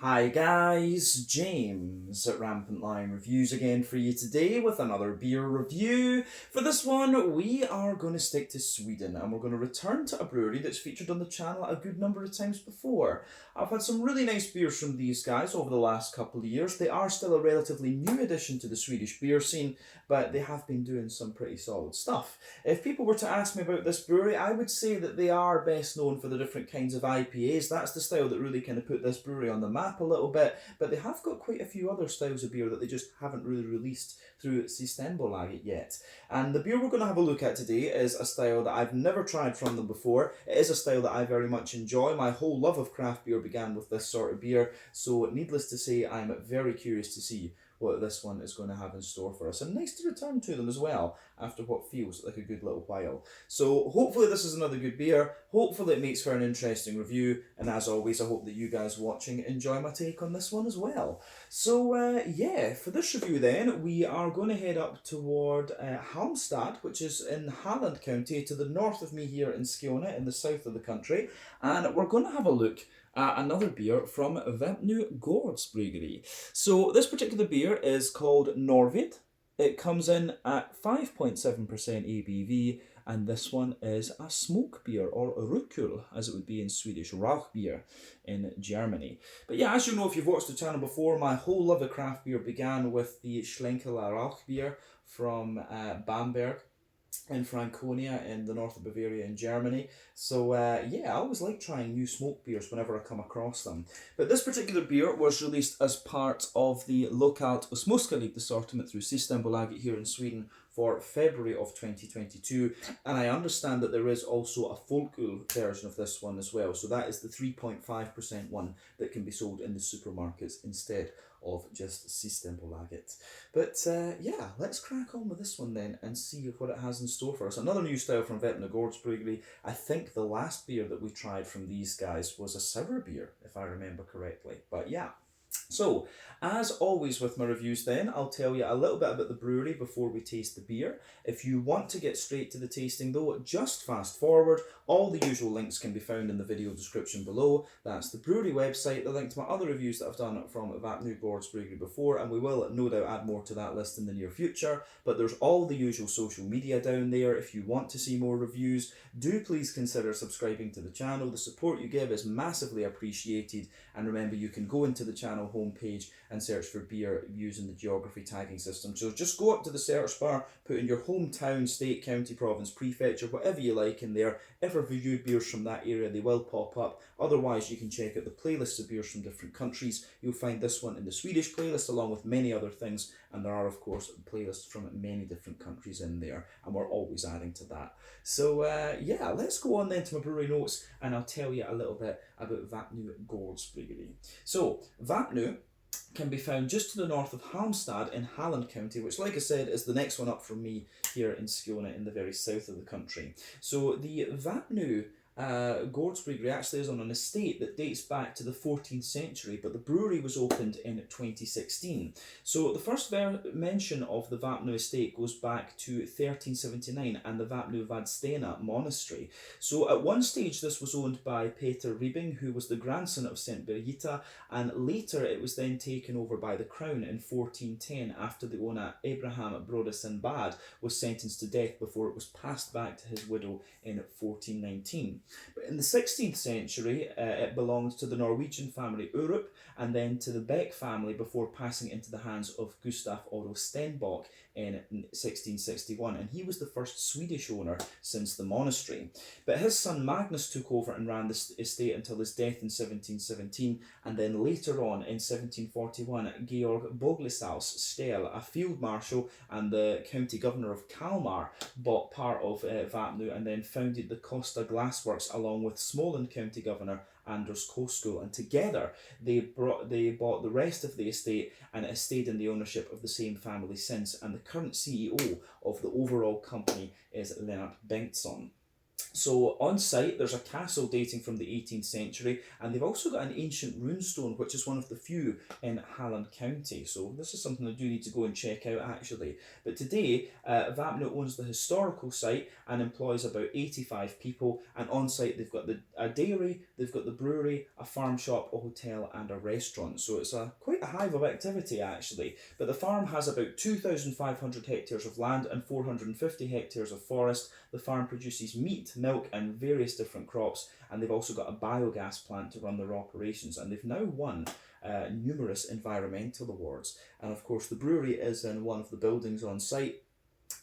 Hi guys, James at RampantLionReviews again for you today with another beer review. For this one, we are going to stick to Sweden and we're going to return to a brewery that's featured on the channel a good number of times before. I've had some really nice beers from these guys over the last couple of years. They are still a relatively new addition to the Swedish beer scene, but they have been doing some pretty solid stuff. If people were to ask me about this brewery, I would say that they are best known for the different kinds of IPAs. That's the style that really kind of put this brewery on the map a little bit, but they have got quite a few other styles of beer that they just haven't really released through Systembolaget yet. And the beer we're going to have a look at today is a style that I've never tried from them before. It is a style that I very much enjoy. My whole love of craft beer began with this sort of beer, so needless to say, I'm very curious to see what this one is going to have in store for us. And nice to return to them as well after what feels like a good little while. So hopefully this is another good beer. Hopefully it makes for an interesting review. And as always, I hope that you guys watching enjoy my take on this one as well. So yeah, for this review then, we are going to head up toward Halmstad, which is in Halland County, to the north of me here in Skåne, in the south of the country. And we're going to have a look another beer from Wapnö Gårdbryggeri. So this particular beer is called Nordvid. It comes in at 5.7% ABV, and this one is a smoke beer, or rökul, as it would be in Swedish, Rauchbier in Germany. But yeah, as you know, if you've watched the channel before, my whole love of craft beer began with the Schlenkerla Rauchbier from Bamberg in Franconia in the north of Bavaria in Germany. So yeah, I always like trying new smoke beers whenever I come across them. But this particular beer was released as part of the Lokalt och Småskaligt assortment through Systembolaget here in Sweden for February of 2022, and I understand that there is also a folköl version of this one as well, so that is the 3.5% one that can be sold in the supermarkets instead of just Systembolaget. But yeah, let's crack on with this one then and see what it has in store for us. Another new style from Wapnö Gårdbryggeri. I think the last beer that we tried from these guys was a sour beer, if I remember correctly. But yeah. So, as always with my reviews then, I'll tell you a little bit about the brewery before we taste the beer. If you want to get straight to the tasting though, just fast forward. All the usual links can be found in the video description below. That's the brewery website, the link to my other reviews that I've done from Wapnö Gårdbryggeri before, and we will no doubt add more to that list in the near future. But there's all the usual social media down there. If you want to see more reviews, do please consider subscribing to the channel. The support you give is massively appreciated, and remember you can go into the channel homepage and search for beer using the geography tagging system. So just go up to the search bar, put in your hometown, state, county, province, prefecture, whatever you like in there. If I've reviewed beers from that area, they will pop up. Otherwise, you can check out the playlists of beers from different countries. You'll find this one in the Swedish playlist along with many other things, and there are of course playlists from many different countries in there, and we're always adding to that. So yeah, let's go on then to my brewery notes, and I'll tell you a little bit about Wapnö Gårdbryggeri. So Wäpno can be found just to the north of Halmstad in Halland County, which, like I said, is the next one up from me here in Skåne in the very south of the country. So the Wapnö Gårdbryggeri actually is on an estate that dates back to the 14th century, but the brewery was opened in 2016. So the first mention of the Wapnö estate goes back to 1379 and the Wapnö Vadstena monastery. So at one stage this was owned by Peter Ribbing, who was the grandson of St. Birgitta, and later it was then taken over by the crown in 1410 after the owner Abraham Brodesen Bad was sentenced to death before it was passed back to his widow in 1419. But in the 16th century, it belonged to the Norwegian family Urup and then to the Beck family before passing into the hands of Gustav Otto Stenbock in 1661, and he was the first Swedish owner since the monastery. But his son Magnus took over and ran the estate until his death in 1717, and then later on in 1741, Georg Boglisaus Stel, a field marshal and the county governor of Kalmar, bought part of Wapnö and then founded the Costa Glassworks along with Småland county governor Anders Koskul, and together they bought the rest of the estate, and it has stayed in the ownership of the same family since, and the current CEO of the overall company is Lennart Bengtsson. So on site, there's a castle dating from the 18th century, and they've also got an ancient runestone, which is one of the few in Halland County. So this is something I do need to go and check out actually. But today, Wäpno owns the historical site and employs about 85 people. And on site, they've got a dairy, they've got the brewery, a farm shop, a hotel, and a restaurant. So it's quite a hive of activity actually. But the farm has about 2,500 hectares of land and 450 hectares of forest. The farm produces meat, milk, and various different crops, and they've also got a biogas plant to run their operations, and they've now won numerous environmental awards. And of course the brewery is in one of the buildings on site.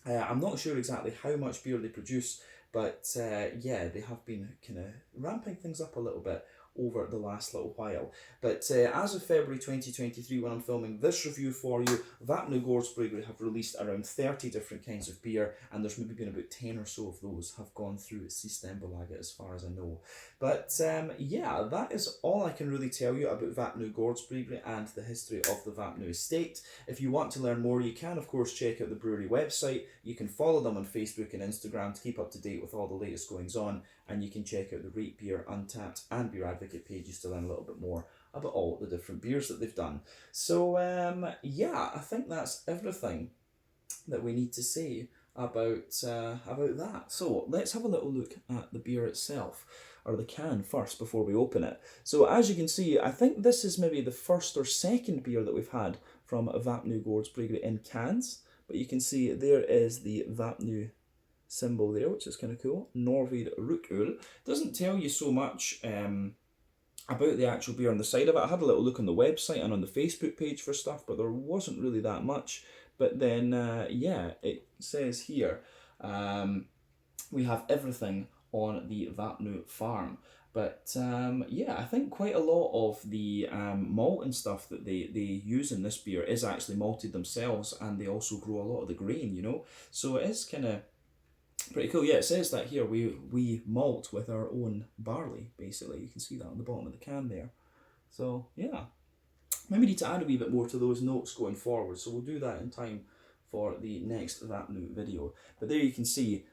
I'm not sure exactly how much beer they produce, but yeah, they have been kind of ramping things up a little bit over the last little while. But as of February 2023, when I'm filming this review for you, Wapnö Gårdbryggeri have released around 30 different kinds of beer, and there's maybe been about 10 or so of those have gone through Systembolaget as far as I know. But yeah, that is all I can really tell you about Wapnö Gårdbryggeri and the history of the Wäpno estate. If you want to learn more, you can of course check out the brewery website. You can follow them on Facebook and Instagram to keep up to date with all the latest goings on, and you can check out the Rate Beer, Untappd and Beer Advocate pages to learn a little bit more about all the different beers that they've done. So yeah, I think that's everything that we need to say about that. So let's have a little look at the beer itself, or the can first before we open it. So as you can see, I think this is maybe the first or second beer that we've had from Wapnö Gårdbryggeri in cans, but you can see there is the Wäpno symbol there, which is kind of cool. Nordvid Rukul. Doesn't tell you so much about the actual beer on the side of it. I had a little look on the website and on the Facebook page for stuff, but there wasn't really that much. But then, yeah, it says here, we have everything on the Wäpno farm. But yeah, I think quite a lot of the malt and stuff that they use in this beer is actually malted themselves, and they also grow a lot of the grain, you know. So it is kind of pretty cool. Yeah, it says that here, we malt with our own barley, basically. You can see that on the bottom of the can there. So, yeah. Maybe need to add a wee bit more to those notes going forward, so we'll do that in time for the next Wäpno video. But there you can see,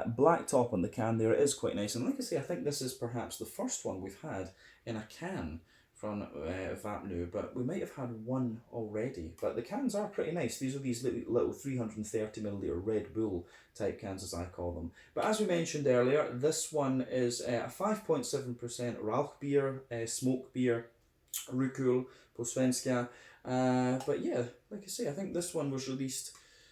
black top on the can there. It is quite nice. And like I say, I think this is perhaps the first one we've had in a can from Wäpno, but we might have had one already. But the cans are pretty nice. These are these little 330ml Red Bull type cans, as I call them. But as we mentioned earlier, this one is a 5.7% Rauch beer, smoke beer, Rukul, på svenska. But yeah, like I say, I think this one was released.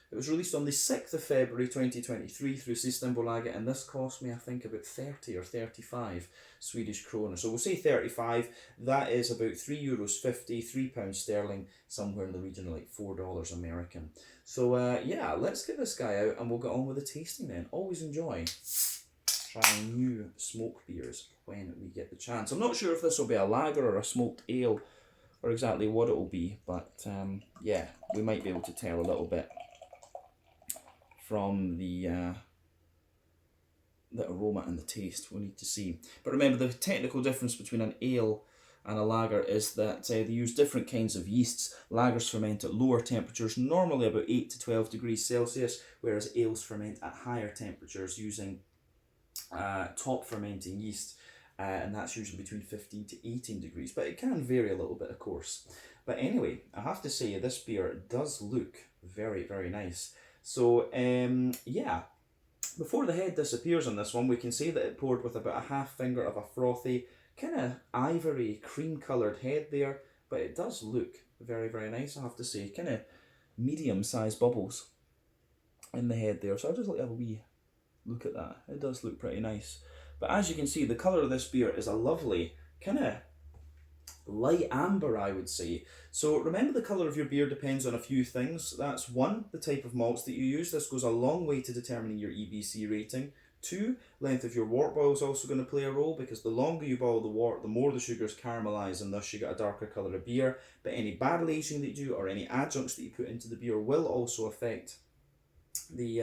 It was released on the 6th of February 2023 through Systembolaget, and this cost me, I think, about 30 or 35 Swedish kronor. So we'll say 35. That is about €3.50, £3 sterling, somewhere in the region of like $4 American. So yeah, let's get this guy out and we'll get on with the tasting then. Always enjoy trying new smoke beers when we get the chance. I'm not sure if this will be a lager or a smoked ale or exactly what it will be, but yeah, we might be able to tell a little bit from the aroma and the taste. We'll need to see. But remember, the technical difference between an ale and a lager is that they use different kinds of yeasts. Lagers ferment at lower temperatures, normally about 8 to 12 degrees Celsius, whereas ales ferment at higher temperatures using top fermenting yeast, and that's usually between 15 to 18 degrees, but it can vary a little bit, of course. But anyway, I have to say this beer does look very, very nice. So yeah, before the head disappears on this one, we can see that it poured with about a half finger of a frothy, kind of ivory cream coloured head there, but it does look very, very nice, I have to say. Kind of medium sized bubbles in the head there, so I'll just let you have a wee look at that. It does look pretty nice. But as you can see, the colour of this beer is a lovely kind of light amber, I would say. So remember, the colour of your beer depends on a few things. That's one, the type of malts that you use. This goes a long way to determining your EBC rating. Two, length of your wort boil is also going to play a role, because the longer you boil the wort, the more the sugars caramelise, and thus you get a darker colour of beer. But any barrel aging that you do, or any adjuncts that you put into the beer, will also affect the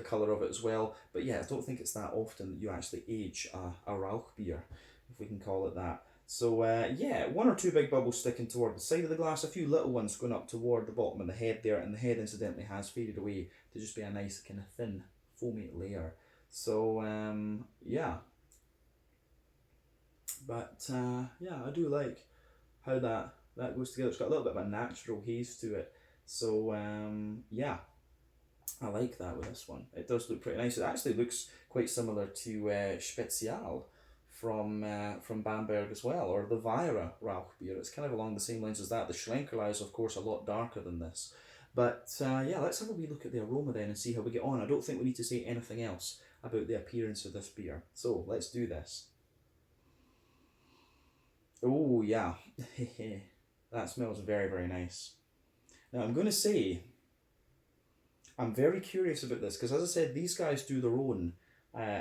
colour of it as well. But yeah, I don't think it's that often that you actually age a Rauch beer, if we can call it that. So yeah, one or two big bubbles sticking toward the side of the glass, a few little ones going up toward the bottom of the head there, and the head incidentally has faded away to just be a nice kind of thin foamy layer. So yeah, but yeah, I do like how that goes together. It's got a little bit of a natural haze to it. So yeah, I like that with this one. It does look pretty nice. It actually looks quite similar to Spezial from Bamberg as well, or the Weira Rauch beer. It's kind of along the same lines as that. The Schlenkerla is, of course, a lot darker than this. But yeah, let's have a wee look at the aroma then and see how we get on. I don't think we need to say anything else about the appearance of this beer. So let's do this. Oh, yeah. That smells very, very nice. Now, I'm going to say, I'm very curious about this because, as I said, these guys do their own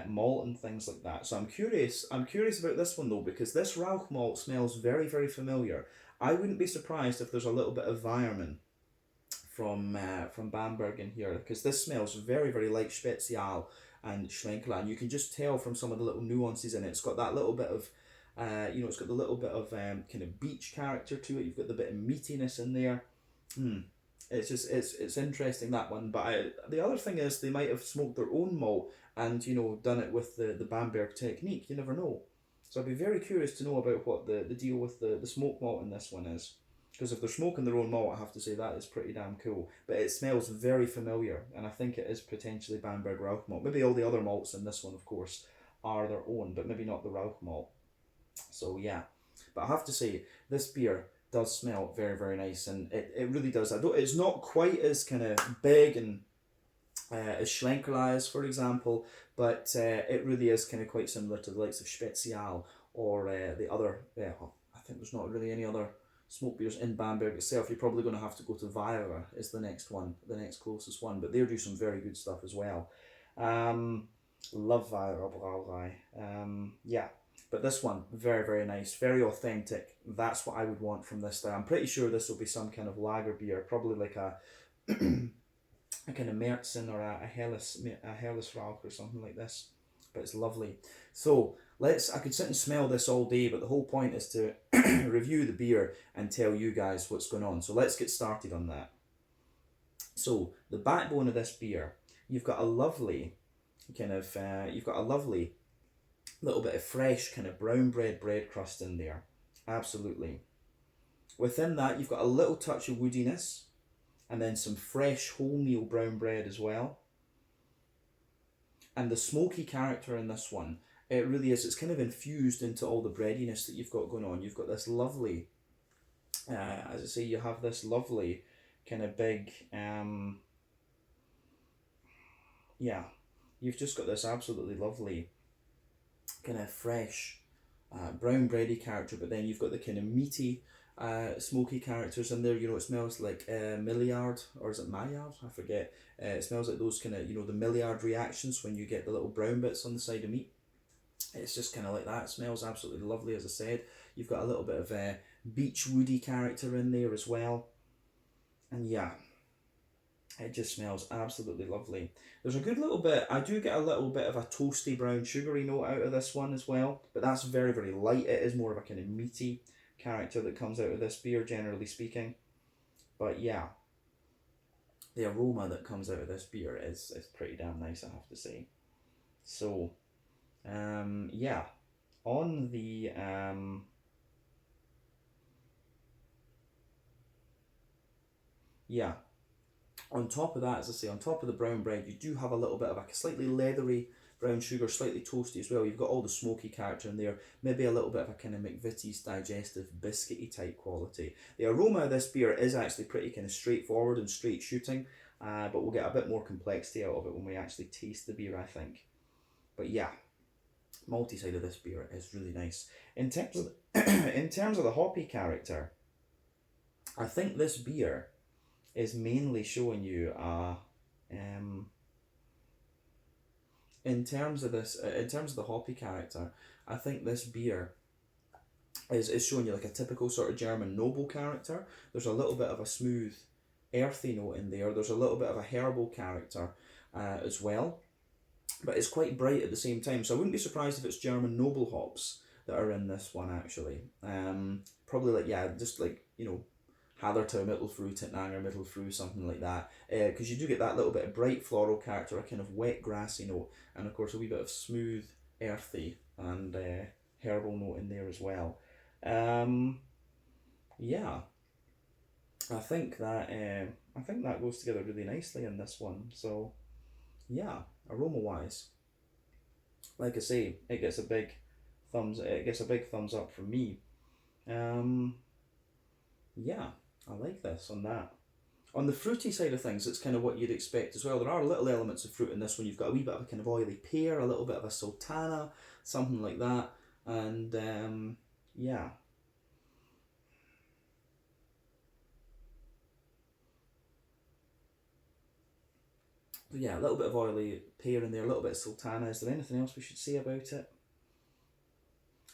malt and things like that. So I'm curious. I'm curious about this one though because this Rauch malt smells very, very familiar. I wouldn't be surprised if there's a little bit of Weirmann from Bamberg in here because this smells very, very like Spezial and Schlenkerla, and you can just tell from some of the little nuances in it. It's got that little bit of it's got the little bit of kind of beach character to it. You've got the bit of meatiness in there. It's just it's interesting, that one. But the other thing is they might have smoked their own malt and done it with the Bamberg technique. You never know. So I'd be very curious to know about what the deal with the smoke malt in this one is. Because if they're smoking their own malt, I have to say that is pretty damn cool. But it smells very familiar, and I think it is potentially Bamberg Rauch malt. Maybe all the other malts in this one, of course, are their own, but maybe not the Rauch malt. So yeah, but I have to say this beer does smell very, very nice, and it really does. It's not quite as kind of big and as Schlenkerla is, for example, but it really is kind of quite similar to the likes of Spezial or the other. I think there's not really any other smoke beers in Bamberg itself. You're probably going to have to go to Weira is the next one, the next closest one, but they do some very good stuff as well. Love Weira Brauerei. Yeah. But this one, very, very nice, very authentic. That's what I would want from this style. I'm pretty sure this will be some kind of lager beer, probably like a a kind of Märzen or a Helles Rauch or something like this. But it's lovely. So I could sit and smell this all day, but the whole point is to review the beer and tell you guys what's going on. So let's get started on that. So the backbone of this beer, you've got a lovely little bit of fresh kind of brown bread crust in there. Absolutely. Within that, you've got a little touch of woodiness and then some fresh wholemeal brown bread as well. And the smoky character in this one, it really is, it's kind of infused into all the breadiness that you've got going on. You've got this lovely, as I say, you have this lovely kind of big, you've just got this absolutely lovely kind of fresh brown bready character, but then you've got the kind of meaty smoky characters in there. It smells like Maillard, or is it Maillard? I forget. It smells like those kind of, the Maillard reactions when you get the little brown bits on the side of meat. It's just kind of like that. It smells absolutely lovely, as I said. You've got a little bit of beech woody character in there as well. And yeah, it just smells absolutely lovely. There's a good little bit, I do get a little bit of a toasty brown sugary note out of this one as well, but that's very, very light. It is more of a kind of meaty character that comes out of this beer, generally speaking. But yeah, the aroma that comes out of this beer is pretty damn nice, I have to say. So, yeah, on the, yeah, on top of that, as I say, on top of the brown bread, you do have a little bit of a slightly leathery brown sugar, slightly toasty as well. You've got all the smoky character in there, maybe a little bit of a kind of McVitie's digestive biscuity type quality. The aroma of this beer is actually pretty kind of straightforward and straight shooting, but we'll get a bit more complexity out of it when we actually taste the beer, I think. But yeah, malty side of this beer is really nice. In terms of in terms of the hoppy character, I think this beer is mainly showing you in terms of the hoppy character, I think this beer is showing you like a typical sort of German noble character. There's a little bit of a smooth, earthy note in there. There's a little bit of a herbal character as well, but it's quite bright at the same time. So I wouldn't be surprised if it's German noble hops that are in this one actually. Probably like, yeah, just like, Hallertau Mittelfruit, Titnanger Mittelfruit, something like that. Because you do get that little bit of bright floral character, a kind of wet grassy note, and of course a wee bit of smooth, earthy and herbal note in there as well. Yeah, I think that goes together really nicely in this one. So yeah, aroma wise, like I say, it gets a big thumbs up from me. Yeah, I like this on that. On the fruity side of things, it's kind of what you'd expect as well. There are little elements of fruit in this one. You've got a wee bit of a kind of oily pear, a little bit of a sultana, something like that, and yeah. But yeah, a little bit of oily pear in there, a little bit of sultana. Is there anything else we should say about it?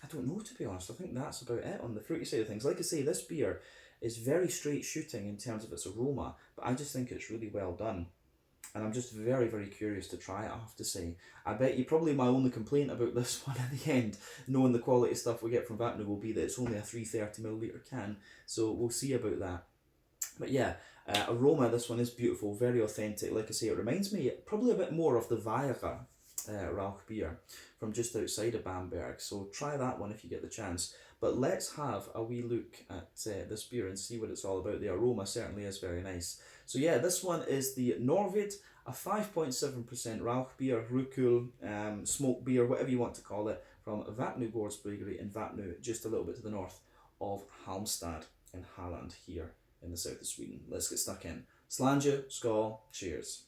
I don't know, to be honest. I think that's about it on the fruity side of things. Like I say, this beer is very straight shooting in terms of its aroma, but I just think it's really well done. And I'm just very, very curious to try it, I have to say. I bet you probably my only complaint about this one at the end, knowing the quality stuff we get from Wäpno, will be that it's only a 330ml can, so we'll see about that. But yeah, aroma, this one is beautiful, very authentic. Like I say, it reminds me probably a bit more of the Weyer Rauch beer from just outside of Bamberg. So try that one if you get the chance. But let's have a wee look at this beer and see what it's all about. The aroma certainly is very nice. So yeah, this one is the Nordvid, a 5.7% Rauch beer, Rückel, smoke beer, whatever you want to call it, from Wapnö Gårdbryggeri in Wäpno, just a little bit to the north of Halmstad in Halland here in the south of Sweden. Let's get stuck in. Slange, skål, cheers.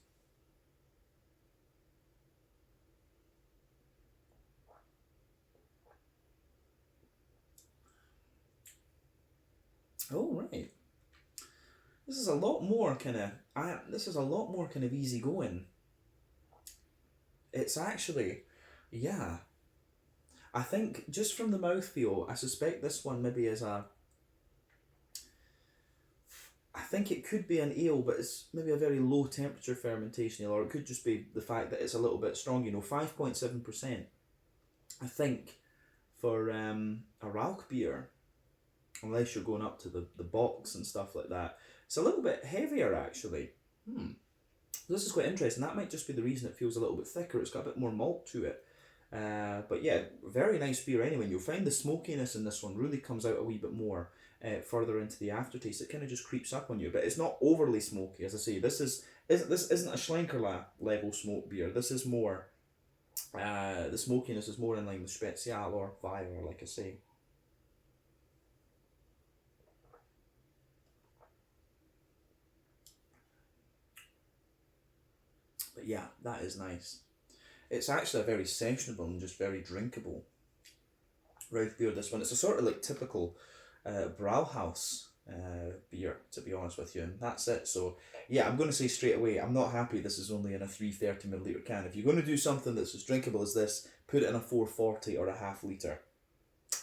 Oh right. This is a lot more kind of easy going. It's actually, yeah. I think just from the mouthfeel, I suspect this one maybe is I think it could be an ale, but it's maybe a very low temperature fermentation ale, or it could just be the fact that it's a little bit strong, 5.7%. I think for a Rauch beer, unless you're going up to the box and stuff like that, it's a little bit heavier actually. This is quite interesting. That might just be the reason it feels a little bit thicker. It's got a bit more malt to it. But yeah, very nice beer anyway. And you'll find the smokiness in this one really comes out a wee bit more further into the aftertaste. It kind of just creeps up on you, but it's not overly smoky. As I say, this isn't a Schlenkerla level smoke beer. This is more, the smokiness is more in line with Spezial or Weyer, like I say. But yeah, that is nice. It's actually a very sessionable and just very drinkable Rauch beer, this one. It's a sort of like typical Brauhaus beer, to be honest with you, and that's it. So yeah, I'm going to say straight away, I'm not happy this is only in a 330ml can. If you're going to do something that's as drinkable as this, put it in a 440 or a half litre.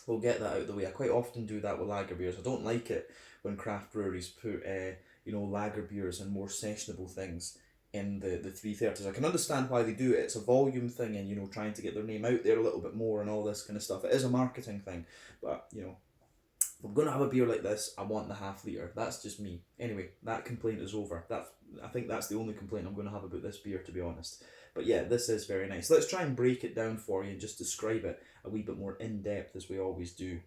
We'll get that out of the way. I quite often do that with lager beers. I don't like it when craft breweries put lager beers and more sessionable things in the 330s. I can understand why they do it. It's a volume thing and, trying to get their name out there a little bit more and all this kind of stuff. It is a marketing thing. But, if I'm going to have a beer like this, I want the half litre. That's just me. Anyway, that complaint is over. I think that's the only complaint I'm going to have about this beer, to be honest. But yeah, this is very nice. Let's try and break it down for you and just describe it a wee bit more in depth, as we always do.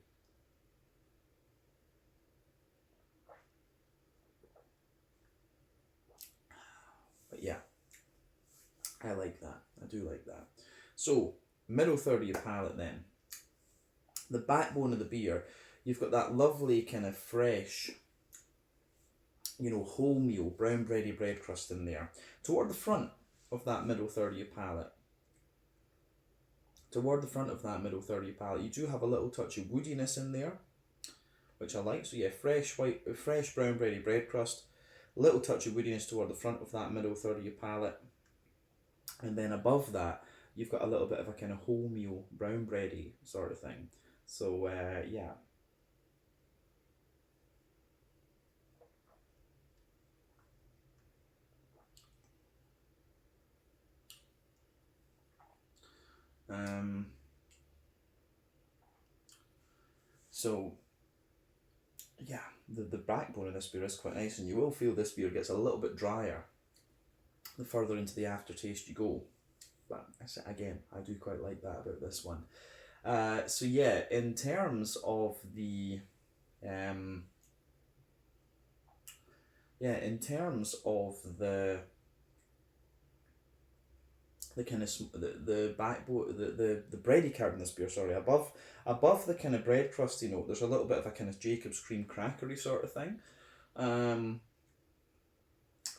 But yeah, I like that. I do like that. So, middle third of your palate then. The backbone of the beer, you've got that lovely kind of fresh, wholemeal, brown bready bread crust in there. Toward the front of that middle third of your palate, you do have a little touch of woodiness in there, which I like. So yeah, fresh brown bready bread crust, little touch of woodiness toward the front of that middle third of your palate, and then above that you've got a little bit of a kind of wholemeal brown bready sort of thing. So yeah. So yeah, the backbone of this beer is quite nice, and you will feel this beer gets a little bit drier the further into the aftertaste you go. But again, I do quite like that about this one. So yeah, in terms of the in terms of the kind of the backbone, the bready character in this beer, sorry, above the kind of bread crusty note, there's a little bit of a kind of Jacob's cream crackery sort of thing.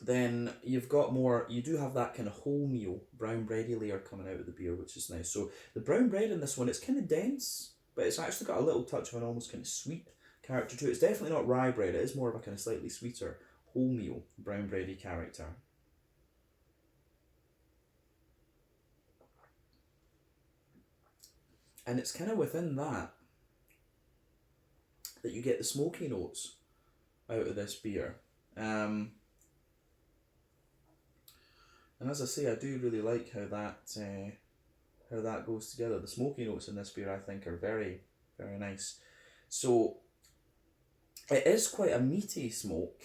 Then you do have that kind of wholemeal brown bready layer coming out of the beer, which is nice. So the brown bread in this one, it's kind of dense, but it's actually got a little touch of an almost kind of sweet character to it. It's definitely not rye bread, it is more of a kind of slightly sweeter wholemeal brown bready character. And it's kind of within that you get the smoky notes out of this beer. And as I say, I do really like how that goes together. The smoky notes in this beer, I think, are very, very nice. So it is quite a meaty smoke.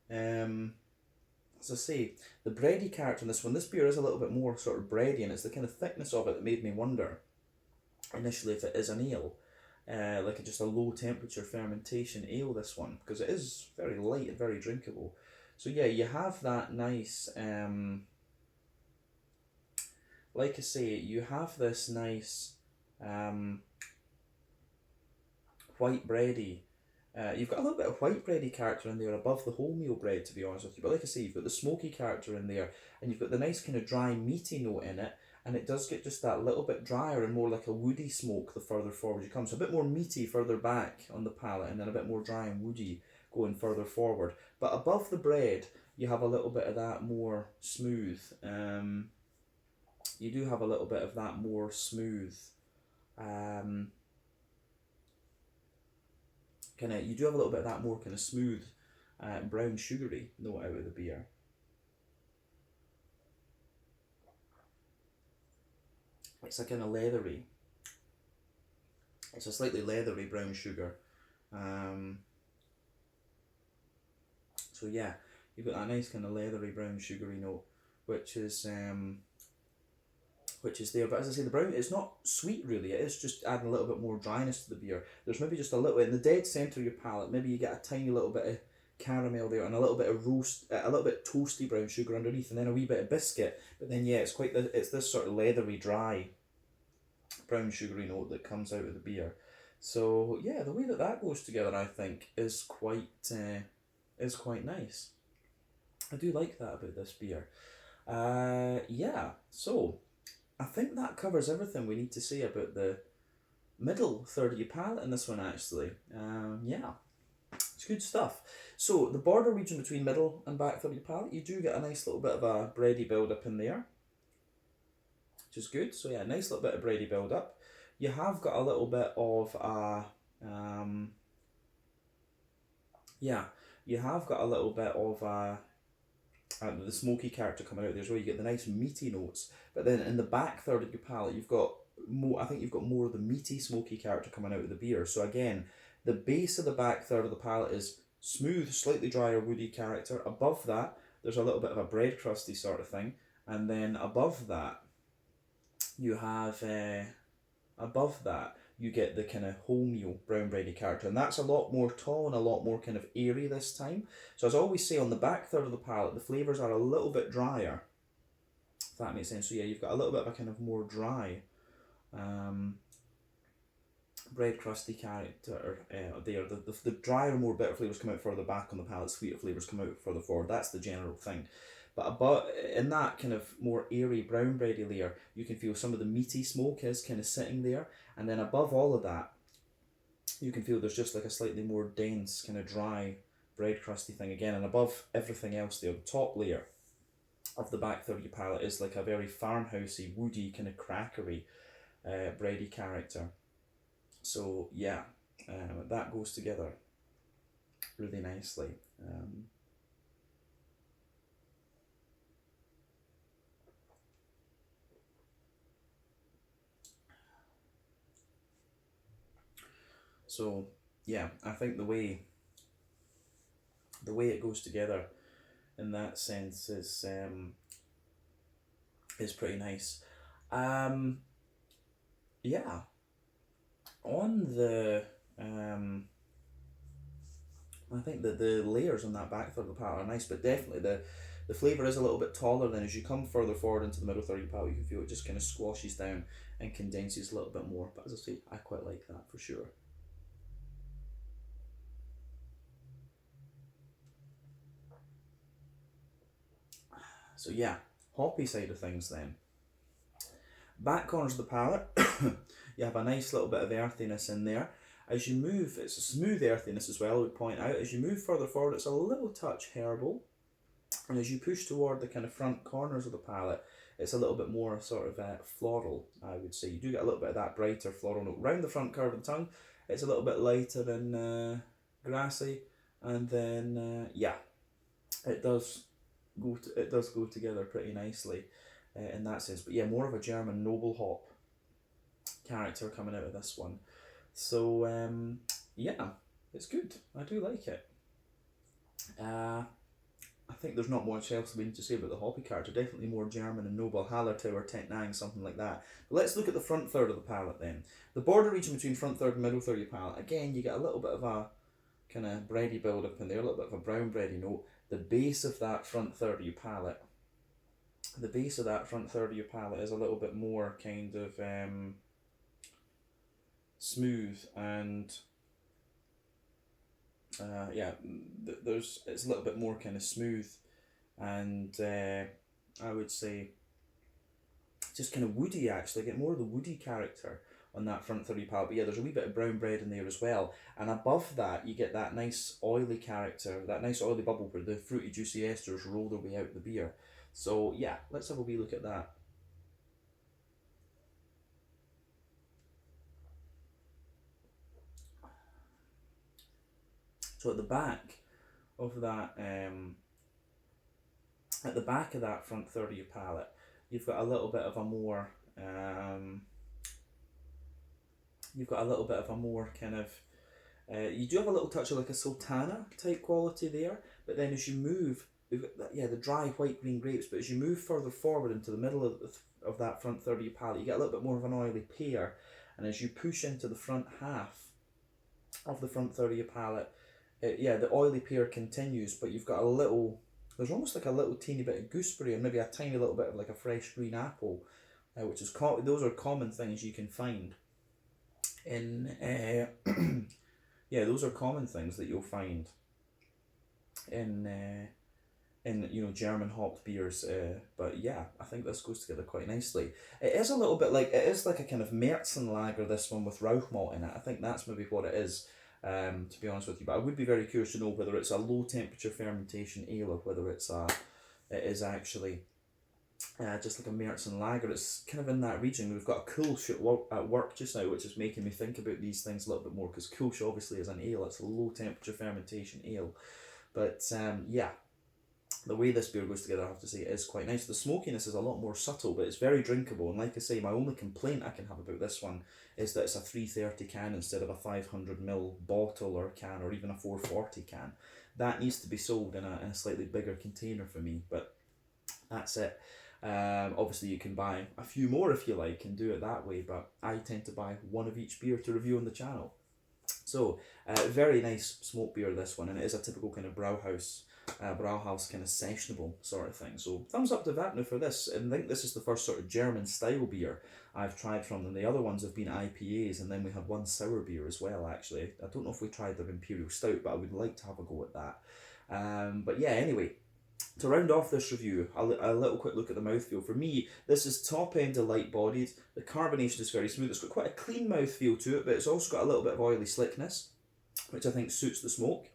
As I say, the bready character in this one, this beer is a little bit more sort of bready, and it's the kind of thickness of it that made me wonder initially if it is an ale, like just a low temperature fermentation ale, this one, because it is very light and very drinkable. So yeah, you have that nice, like I say, you have this nice white bready. You've got a little bit of white bready character in there above the wholemeal bread, to be honest with you. But like I say, you've got the smoky character in there, and you've got the nice kind of dry meaty note in it, and it does get just that little bit drier and more like a woody smoke the further forward you come. So a bit more meaty further back on the palate, and then a bit more dry and woody going further forward. But above the bread, you have a little bit of that more smooth. You do have a little bit of that more smooth. You do have a little bit of that more kind of smooth, brown sugary note out of the beer. It's a kind of leathery. It's a slightly leathery brown sugar. So yeah, you've got that nice kind of leathery brown sugary note, which is there. But as I say, the brown, it's not sweet really, it is just adding a little bit more dryness to the beer. There's maybe just a little, in the dead centre of your palate, maybe you get a tiny little bit of caramel there and a little bit of a little bit toasty brown sugar underneath, and then a wee bit of biscuit. But then yeah, it's this sort of leathery, dry brown sugary note that comes out of the beer. So yeah, the way that goes together, I think, is quite nice. I do like that about this beer. Yeah, so I think that covers everything we need to say about the middle third of your palate in this one, actually. Yeah, it's good stuff. So the border region between middle and back third of your palate, you do get a nice little bit of a bready build up in there, which is good. So yeah, nice little bit of bready build up. You have got a little bit of a you have got a little bit of the smoky character coming out there as well. You get the nice meaty notes, but then in the back third of your palate, you've got more. I think you've got more of the meaty smoky character coming out of the beer. So again, the base of the back third of the palate is smooth, slightly drier, woody character. Above that, there's a little bit of a bread crusty sort of thing, and then above that, you have you get the kind of wholemeal brown bready character, and that's a lot more tall and a lot more kind of airy this time. So as I always say, on the back third of the palate, the flavours are a little bit drier, if that makes sense. So yeah, you've got a little bit of a kind of more dry bread crusty character there. The drier, more bitter flavours come out further back on the palate, sweeter flavours come out further forward. That's the general thing. But in that kind of more airy brown bready layer, you can feel some of the meaty smoke is kind of sitting there, and then above all of that, you can feel there's just like a slightly more dense, kind of dry bread crusty thing again, and above everything else there, the top layer of the back third of your palate is like a very farmhousey, woody, kind of crackery bready character. So yeah, that goes together really nicely. So yeah, I think the way it goes together in that sense is pretty nice. Um, yeah, on the I think that the layers on that back third of the palate are nice, but definitely the flavour is a little bit taller. Then as you come further forward into the middle third of your palate, you can feel it just kind of squashes down and condenses a little bit more. But as I say, I quite like that for sure. So yeah, hoppy side of things then. Back corners of the palate, you have a nice little bit of earthiness in there. As you move, it's a smooth earthiness as well, I would point out. As you move further forward, it's a little touch herbal. And as you push toward the kind of front corners of the palette, it's a little bit more sort of floral, I would say. You do get a little bit of that brighter floral note. Round the front curve of the tongue, it's a little bit lighter and grassy. And then, yeah, it does it does go together pretty nicely in that sense. But yeah, more of a German noble hop character coming out of this one. So yeah, it's good. I do like it. I think there's not much else we need to say about the hoppy character. Definitely more German and noble, Hallertau or Tettnang, something like that. But let's look at the front third of the palate then. The border region between front third and middle third of your palate. Again, you get a little bit of a kind of bready build up in there, a little bit of a brown bready note. The base of that front third of your palate, is a little bit more kind of smooth and yeah, it's a little bit more kind of smooth and I would say just kind of woody actually. Get more of the woody character on that front third of your palate. But yeah, there's a wee bit of brown bread in there as well. And above that, you get that nice oily character, that nice oily bubble where the fruity juicy esters roll their way out of the beer. So yeah, let's have a wee look at that. So at the back of that, front third of your palate, you've got a little bit of a more, kind of, you do have a little touch of like a sultana type quality there, but then as you move, we've got that, yeah, the dry white green grapes, but as you move further forward into the middle of that front third of your palate, you get a little bit more of an oily pear, and as you push into the front half of the front third of your palate, yeah, the oily pear continues, but you've got a little, there's almost like a little teeny bit of gooseberry and maybe a tiny little bit of like a fresh green apple, which is those are common things you can find in yeah, those are common things that you'll find in German hopped beers. But yeah, I think this goes together quite nicely. It is a little bit like a kind of Märzen lager, this one with Rauch malt in it. I think that's maybe what it is. To be honest with you, but I would be very curious to know whether it's a low temperature fermentation ale or whether it is actually just like a Märzen lager. It's kind of in that region. We've got a Kulsch at work just now, which is making me think about these things a little bit more, because Kulsch obviously is an ale. It's a low temperature fermentation ale, but yeah, the way this beer goes together, I have to say, is quite nice. The smokiness is a lot more subtle, but it's very drinkable. And like I say, my only complaint I can have about this one is that it's a 330 can instead of a 500ml bottle or can, or even a 440 can. That needs to be sold in a slightly bigger container for me, but that's it. Obviously, you can buy a few more if you like and do it that way, but I tend to buy one of each beer to review on the channel. So, very nice smoke beer, this one, and it is a typical kind of Brauhaus kind of sessionable sort of thing. So thumbs up to Wäpno for this, and I think this is the first sort of German style beer I've tried from them. The other ones have been IPAs, and then we had one sour beer as well actually. I don't know if we tried their Imperial Stout, but I would like to have a go at that. But yeah, anyway, to round off this review, a little quick look at the mouthfeel. For me, this is top end of light bodied. The carbonation is very smooth. It's got quite a clean mouthfeel to it, but it's also got a little bit of oily slickness, which I think suits the smoke.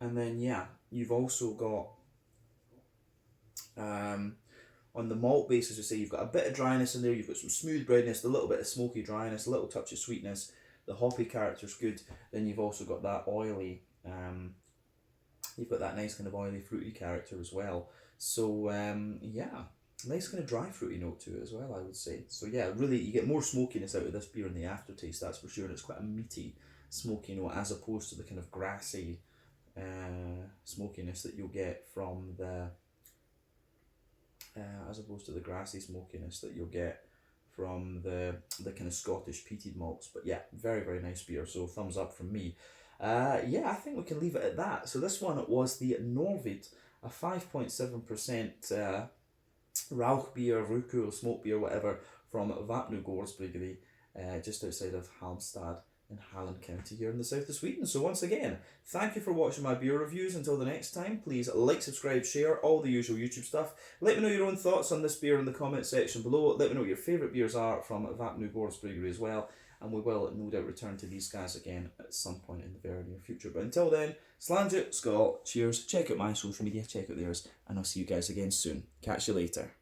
And then yeah, you've also got on the malt base, as I say, you've got a bit of dryness in there. You've got some smooth breadness, a little bit of smoky dryness, a little touch of sweetness. The hoppy character's good. Then you've also got that oily, you've got that nice kind of oily fruity character as well. So yeah, nice kind of dry fruity note to it as well, I would say. So yeah, really, you get more smokiness out of this beer in the aftertaste, that's for sure. And it's quite a meaty, smoky note as opposed to the kind of grassy smokiness that you'll get from the grassy smokiness that you'll get from the kind of Scottish peated malts. But yeah, very, very nice beer. So thumbs up from me. Yeah, I think we can leave it at that. So this one was the Nordvid, a 5.7% Rauch beer, Rauchul, smoke beer, whatever, from Wapnö Gårdbryggeri, just outside of Halmstad in Halland County here in the south of Sweden. So once again, thank you for watching my beer reviews. Until the next time, please like, subscribe, share, all the usual YouTube stuff. Let me know your own thoughts on this beer in the comment section below. Let me know what your favourite beers are from Wapnö Gårdbryggeri as well. And we will no doubt return to these guys again at some point in the very near future. But until then, Slange, Skål, cheers, check out my social media, check out theirs, and I'll see you guys again soon. Catch you later.